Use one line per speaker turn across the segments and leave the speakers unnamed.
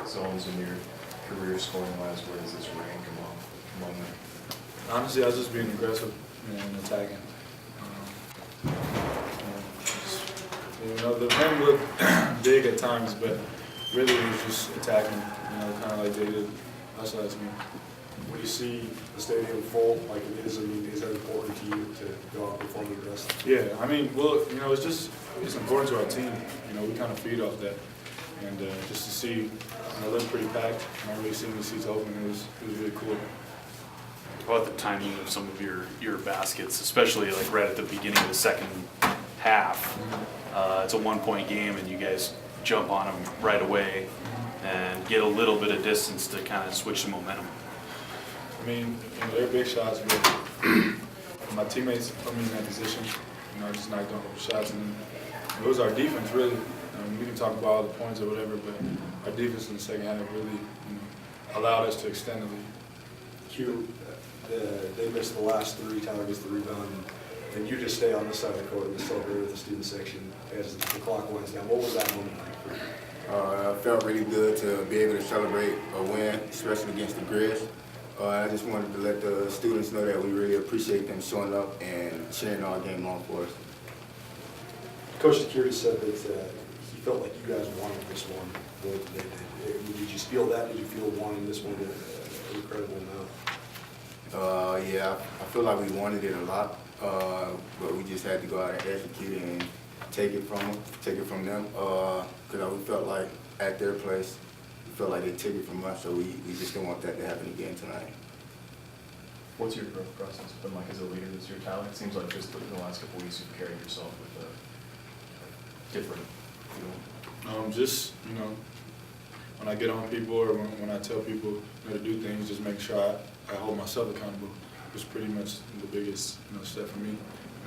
zones in your career scoring-wise, where does this rank among them?
Honestly, I was just being aggressive and attacking. The pen looked big at times, but really it was just attacking, kind of like they did us last game.
When you see the stadium full like it is, I mean, is that important to you to go out and perform your best?
Yeah, it's important to our team. We kind of feed off that. And just to see, it looked pretty packed. Not really seeing the seats open, it was really cool.
About the timing of some of your baskets, especially like right at the beginning of the second half. It's a 1-point game, and you guys jump on them right away and get a little bit of distance to kind of switch the momentum.
I mean, they're big shots, but my teammates put me in that position. I just knocked down a couple shots, and it was our defense really. We can talk about all the points or whatever, but our defense in the second half really allowed us to extend the lead.
Q, they missed the last 3, Tyler gets the rebound, and you just stay on this side of the court and celebrate with the student section as the clock winds down. What was that moment like for you?
It felt really good to be able to celebrate a win, especially against the Grizz. I just wanted to let the students know that we really appreciate them showing up and cheering all game long for us.
Coach Security said that he felt like you guys wanted this one more than they did. Did you feel that? Did you feel wanting this one an incredible amount?
Yeah, I feel like we wanted it a lot, but we just had to go out and execute and take it from them, because we felt like at their place, we felt like they took it from us, so we just didn't want that to happen again tonight.
What's your growth process been like as a leader this year, Tyler? It seems like just in the last couple of weeks you've carried yourself with a different feel.
When I get on people or when I tell people to do things, just make sure I hold myself accountable. It's pretty much the biggest step for me.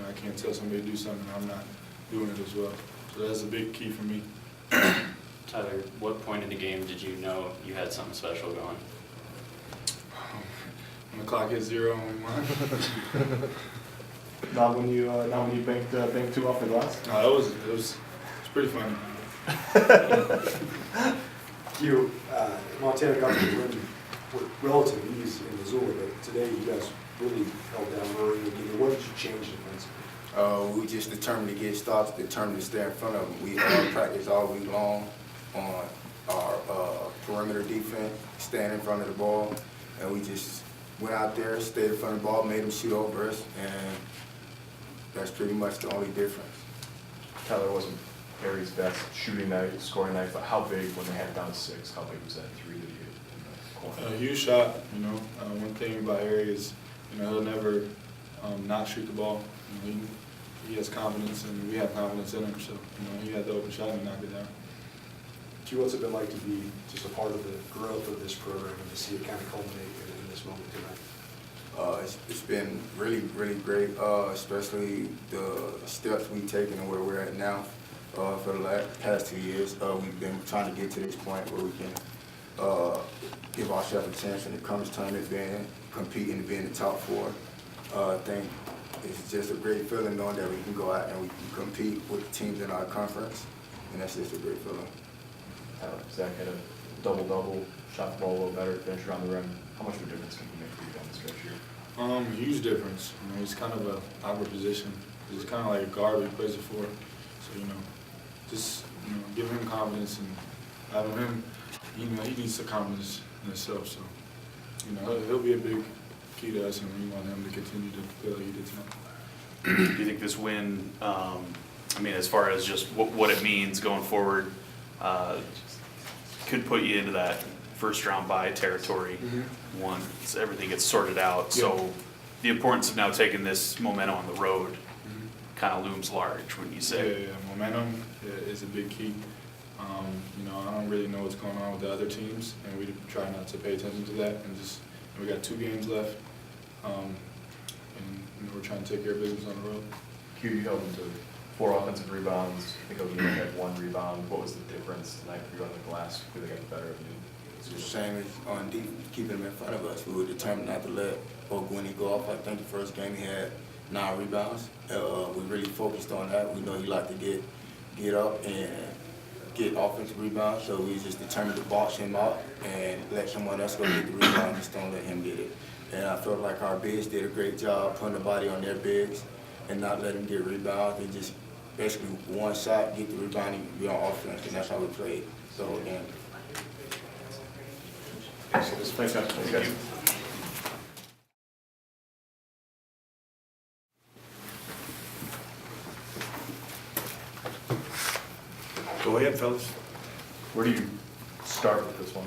I can't tell somebody to do something and I'm not doing it as well. So that's a big key for me.
Tyler, what point in the game did you know you had something special going?
When the clock hit 0 on mine.
Not when you banked 2 off the glass?
No, it was pretty funny.
Q, Montana got to win with relative ease in Missoula, but today you guys really held down Murray. What did you change defensively?
We just determined to get stops, determined to stay in front of them. We practiced all week long on our perimeter defense, staying in front of the ball, and we just went out there, stayed in front of the ball, made them shoot over us, and that's pretty much the only difference.
Tyler wasn't Harry's best shooting night, scoring night, but how big, when they had it down 6, how big was that 3 that he hit in the corner?
A huge shot, one thing about Harry is, he'll never not shoot the ball. He has confidence, and we have confidence in him. So, he had the open shot and knocked it down.
Q, what's it been like to be just a part of the growth of this program and to see it kind of culminate in this moment tonight?
It's been really, really great, especially the steps we've taken and where we're at now. For the past 2 years, we've been trying to get to this point where we can give ourselves a chance in the conference tournament, competing and be in the top 4. I think it's just a great feeling knowing that we can go out and we can compete with the teams in our conference, and that's just a great feeling.
Zach had a double-double, shot the ball a little better, finished around the rim. How much of a difference can he make for you down the stretch here?
Huge difference. He's kind of an awkward position. He's kind of like a guard he plays it for. So, just give him confidence and having him, he needs some confidence in himself. So, he'll be a big key to us, and we want him to continue to play like he did tonight.
Do you think this win, as far as just what it means going forward, could put you into that first-round bye territory once everything gets sorted out? Yeah. So the importance of now taking this momentum on the road kind of looms large when you say.
Yeah, momentum is a big key. I don't really know what's going on with the other teams, and we try not to pay attention to that. And we got 2 games left, and we're trying to take care of business on the road.
Q, you held him to 4 offensive rebounds. I think O'Neill had 1 rebound. What was the difference tonight for you on the glass? Who they got the better of you?
It's the same as on defense, keeping them in front of us. We were determined not to let O'Gwinny go off. I think the first game he had 9 rebounds. We really focused on that. We know he liked to get up and get offensive rebounds, so we just determined to box him out and let someone else go get the rebound, just don't let him get it. And I felt like our bigs did a great job putting the body on their bigs and not letting them get rebounds. They just basically one shot, get the rebound, and be on offense, and that's how we played the whole game.
Thanks, guys. Thanks, guys.
Go ahead, fellas.
Where do you start with this one?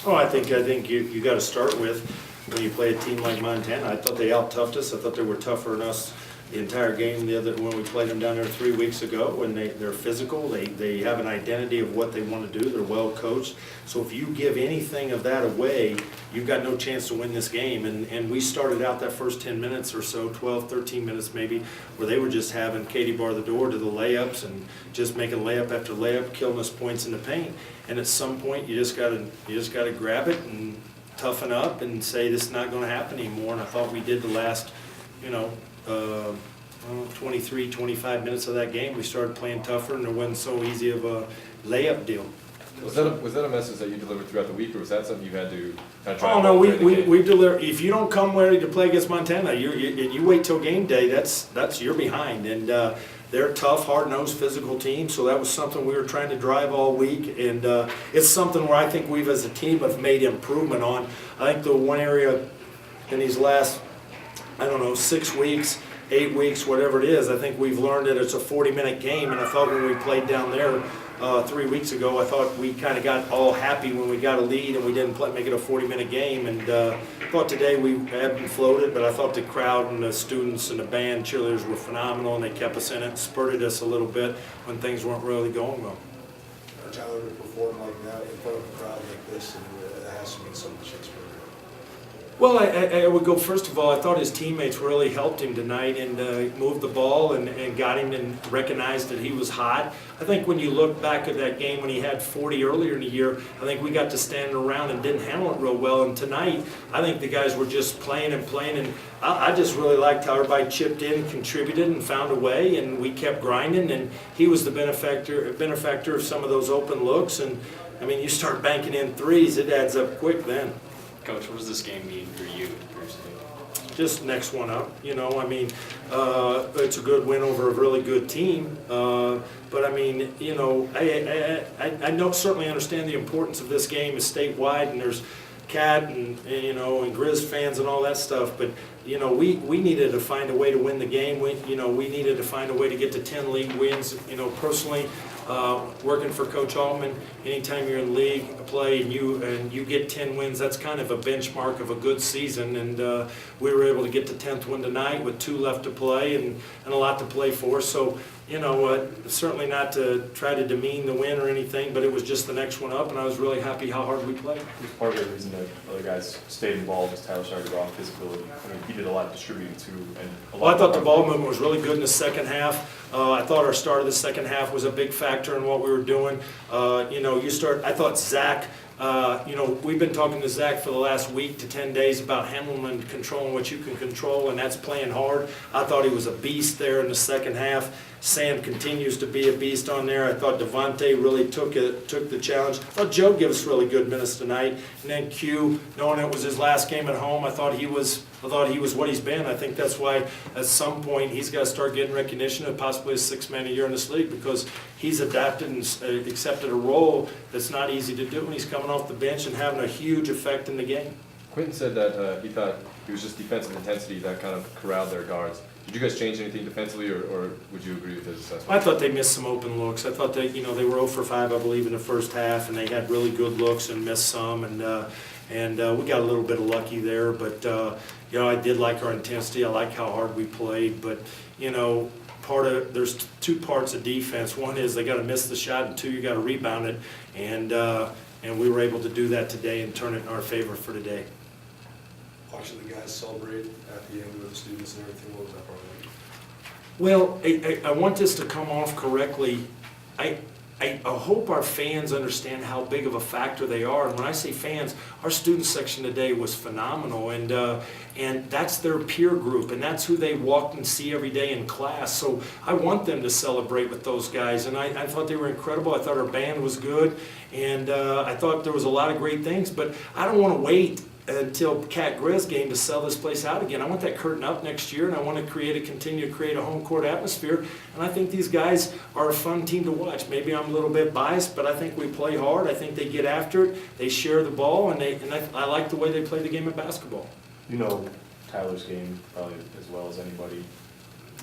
Oh, I think you got to start with when you play a team like Montana. I thought they out-toughed us. I thought they were tougher than us the entire game when we played them down there 3 weeks ago. And they're physical. They have an identity of what they want to do. They're well coached. So if you give anything of that away, you've got no chance to win this game. And we started out that first 10 minutes or so, 12, 13 minutes maybe, where they were just having Katie bar the door to the layups and just making layup after layup, killing us points in the paint. And at some point, you just got to grab it and toughen up and say this is not going to happen anymore. And I thought we did the last, 23, 25 minutes of that game. We started playing tougher, and it wasn't so easy of a layup deal.
Was that a message that you delivered throughout the week, or was that something you had to kind of try?
Oh no, we deliver. If you don't come ready to play against Montana, and you wait till game day, that's you're behind. And they're a tough, hard-nosed, physical team. So that was something we were trying to drive all week, and it's something where I think we've as a team have made improvement on. I think the one area in these last 6 weeks, 8 weeks, whatever it is, I think we've learned that it's a 40-minute game. And I thought when we played down there 3 weeks ago, I thought we kind of got all happy when we got a lead and we didn't make it a 40-minute game. And I thought today we ebbed and floated, but I thought the crowd and the students and the band cheerleaders were phenomenal, and they kept us in it, spurted us a little bit when things weren't really going well.
Tyler, to perform like that in front of a crowd like this, and it has to mean so much experience.
Well, I would go, first of all, I thought his teammates really helped him tonight and moved the ball and got him and recognized that he was hot. I think when you look back at that game when he had 40 earlier in the year, I think we got to stand around and didn't handle it real well. And tonight, I think the guys were just playing, and I just really liked how everybody chipped in, contributed, and found a way, and we kept grinding, and he was the benefactor of some of those open looks. And, I mean, you start banking in threes, it adds up quick then.
Coach, what does this game mean for you personally?
Just next one up, it's a good win over a really good team. But I mean, I certainly understand the importance of this game is statewide, and there's Cat and Griz fans and all that stuff. But we needed to find a way to win the game. We needed to find a way to get to 10 league wins. Personally, working for Coach Allman, anytime you're in league play and you get 10 wins, that's kind of a benchmark of a good season. And we were able to get the 10th win tonight with 2 left to play and a lot to play for. So, certainly not to try to demean the win or anything, but it was just the next one up, and I was really happy how hard we played.
Part of the reason that other guys stayed involved is Tyler started to go on physicality. I mean, he did a lot of distributing too.
I thought the ball movement was really good in the second half. I thought our start of the second half was a big factor in what we were doing. I thought Zach, we've been talking to Zach for the last week to 10 days about handling and controlling what you can control, and that's playing hard. I thought he was a beast there in the second half. Sam continues to be a beast on there. I thought Devontae really took the challenge. I thought Joe gave us really good minutes tonight. And then Q, knowing it was his last game at home, I thought he was what he's been. I think that's why at some point he's got to start getting recognition and possibly a 6-man a year in this league, because he's adapted and accepted a role that's not easy to do, and he's coming off the bench and having a huge effect in the game.
Quinton said that he thought it was just defensive intensity that kind of corralled their guards. Did you guys change anything defensively, or would you agree with his assessment?
I thought they missed some open looks. I thought they were 0 for 5, I believe, in the first half, and they had really good looks and missed some, and we got a little bit of lucky there. But I did like our intensity. I like how hard we played. But there's 2 parts of defense. One is they got to miss the shot, and 2, you got to rebound it, and we were able to do that today and turn it in our favor for today.
Watching the guys celebrate at the end with the students and everything, what was that part like?
Well, I want this to come off correctly. I hope our fans understand how big of a factor they are. And when I say fans, our student section today was phenomenal. And that's their peer group, and that's who they walk and see every day in class. So I want them to celebrate with those guys. And I thought they were incredible. I thought our band was good. And I thought there was a lot of great things. But I don't want to wait until Cat-Griz game to sell this place out again. I want that curtain up next year, and I want to continue to create a home court atmosphere. And I think these guys are a fun team to watch. Maybe I'm a little bit biased, but I think we play hard. I think they get after it. They share the ball, and I like the way they play the game of basketball.
You know Tyler's game probably as well as anybody.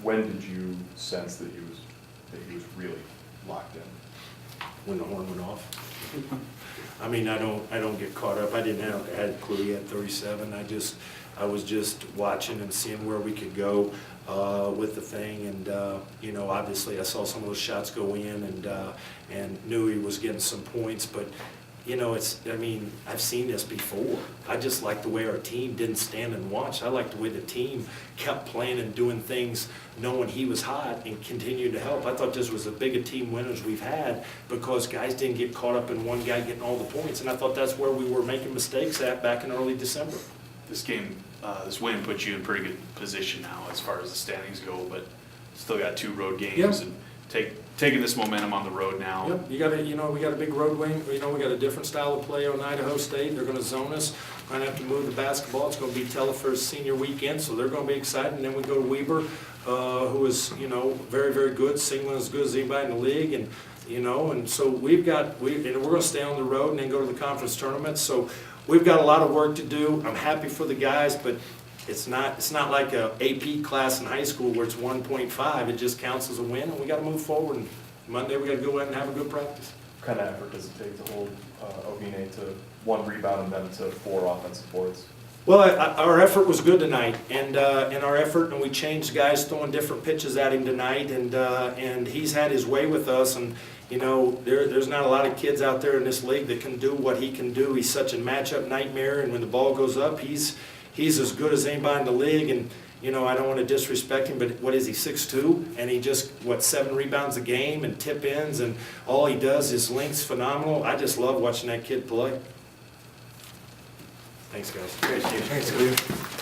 When did you sense that he was really locked in?
When the horn went off. I mean, I don't get caught up. I didn't have a clue he had 37. I was just watching and seeing where we could go with the thing, and you know, obviously I saw some of those shots go in, and knew he was getting some points, but. You know, I mean, I've seen this before. I just like the way our team didn't stand and watch. I like the way the team kept playing and doing things, knowing he was hot, and continued to help. I thought this was as big a team win as we've had, because guys didn't get caught up in one guy getting all the points. And I thought that's where we were making mistakes at back in early December.
This game, this win puts you in pretty good position now as far as the standings go, but still got 2 road games.
Yep.
And taking this momentum on the road now.
Yep, we got a big road wing. You know, we got a different style of play on Idaho State. They're going to zone us. We're going to have to move the basketball. It's going to be Telfair's senior weekend, so they're going to be excited. And then we go to Weber, who is, you know, very, very good, singling as good as anybody in the league, and you know, and so and we're going to stay on the road and then go to the conference tournament. So we've got a lot of work to do. I'm happy for the guys, but. It's not like a AP class in high school where it's 1.5. It just counts as a win, and we got to move forward. And Monday we got to go out and have a good practice.
What kind of effort does it take to hold Ovine to 1 rebound and then to 4 offensive boards?
Well, our effort was good tonight, and our effort, and we changed guys throwing different pitches at him tonight, and he's had his way with us. And you know, there's not a lot of kids out there in this league that can do what he can do. He's such a matchup nightmare, and when the ball goes up, he's as good as anybody in the league. And you know, I don't want to disrespect him, but what is he, 6'2"? And he just, 7 rebounds a game and tip-ins, and all he does, his length's phenomenal. I just love watching that kid play. Thanks, guys.
Thanks, Cleve.